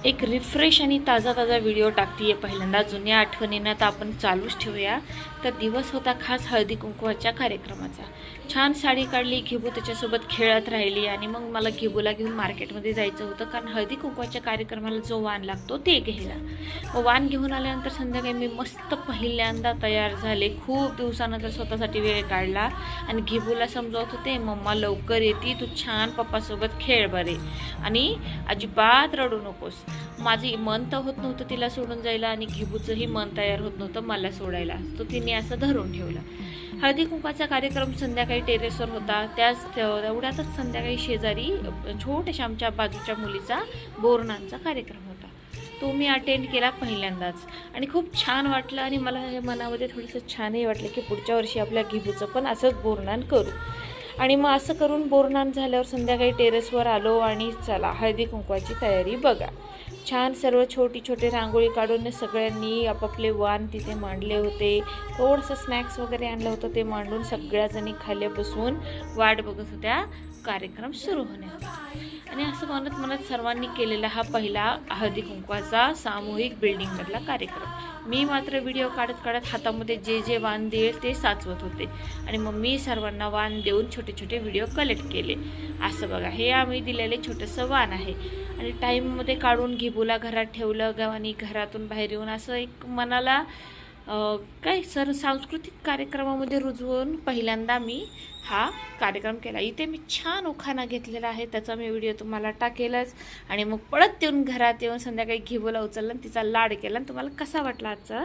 एक रिफ्रेश आणि ताजा ताजा व्हिडिओ टाकतीये पहिल्यांदा. जुन्या आठवणींना तर आपण चालूच ठेवूया. तर दिवस होता खास हळदी कुंकवाच्या कार्यक्रमाचा. छान साडी काढली, घेबू त्याच्यासोबत खेळत राहिली आणि मग मला घेबूला घेऊन मार्केटमध्ये जायचं होतं, कारण हळदी कुंकवाच्या कार्यक्रमाला जो वाण लागतो ते घ्यायला. मग वाण घेऊन आल्यानंतर संध्याकाळी मी मस्त पहिल्यांदा तयार झाले. खूप दिवसानंतर स्वतःसाठी वेळ काढला आणि घेबूला समजावत होते, मम्मा लवकर येते, तू छान पप्पासोबत खेळ बरे आणि अजिबात रडू नकोस. माझी मन तर होत नव्हतं तिला सोडून जायला आणि घेबूचंही मन तयार होत नव्हतं मला सोडायला. तो तिने असं धरून ठेवला. हळदी कुंकवाचा कार्यक्रम संध्याकाळी टेरेसवर होता. त्याच एवढ्यातच संध्याकाळी शेजारी छोट्याशा आमच्या बाजूच्या मुलीचा बोरनांचा कार्यक्रम होता. तो मी अटेंड केला पहिल्यांदाच आणि खूप छान वाटलं आणि मला हे मनामध्ये थोडंसं छानही वाटलं की पुढच्या वर्षी आपल्या घेबूचं पण असंच बोरनान करू. आणि मग असं करून बोरनान झाल्यावर संध्याकाळी टेरेसवर आलो आणि चला हळदी कुंकवाची तयारी बघा. छान सर्व छोटी छोटी रांगोळी काढून सगळ्यांनी आपापले वाण तिथे मांडले होते. थोडंसं स्नॅक्स वगैरे आणलं होतं, ते मांडून सगळ्याजणी खाली बसून वाट बघत होत्या कार्यक्रम सुरू होण्याचा. आणि असं म्हणत म्हणत सर्वांनी केलेला हा पहिला हळदी कुंकवाचा सामूहिक बिल्डिंगमधला कार्यक्रम. मी मात्र व्हिडिओ काढत काढत हातामध्ये जे जे वाण देईल ते साचवत होते आणि मग मी सर्वांना वाण देऊन छोटे छोटे व्हिडिओ कलेक्ट केले. असं बघा, हे आम्ही दिलेले छोटंसं वाण आहे आणि टाईममध्ये काढून घेबूला घरात ठेवलं. गावानी घरातून बाहेर येऊन असं एक मनाला काय सांस्कृतिक कार्यक्रमामध्ये रुजवून पहिल्यांदा मी हा कार्यक्रम केला. इथे मी छान उखाणा घेतलेला आहे, त्याचा मी व्हिडिओ तुम्हाला टाकेलच. आणि मग पळत येऊन घरात येऊन संध्याकाळी घेबूला उचललं, तिचा लाड केला. आणि तुम्हाला कसा वाटला आजचा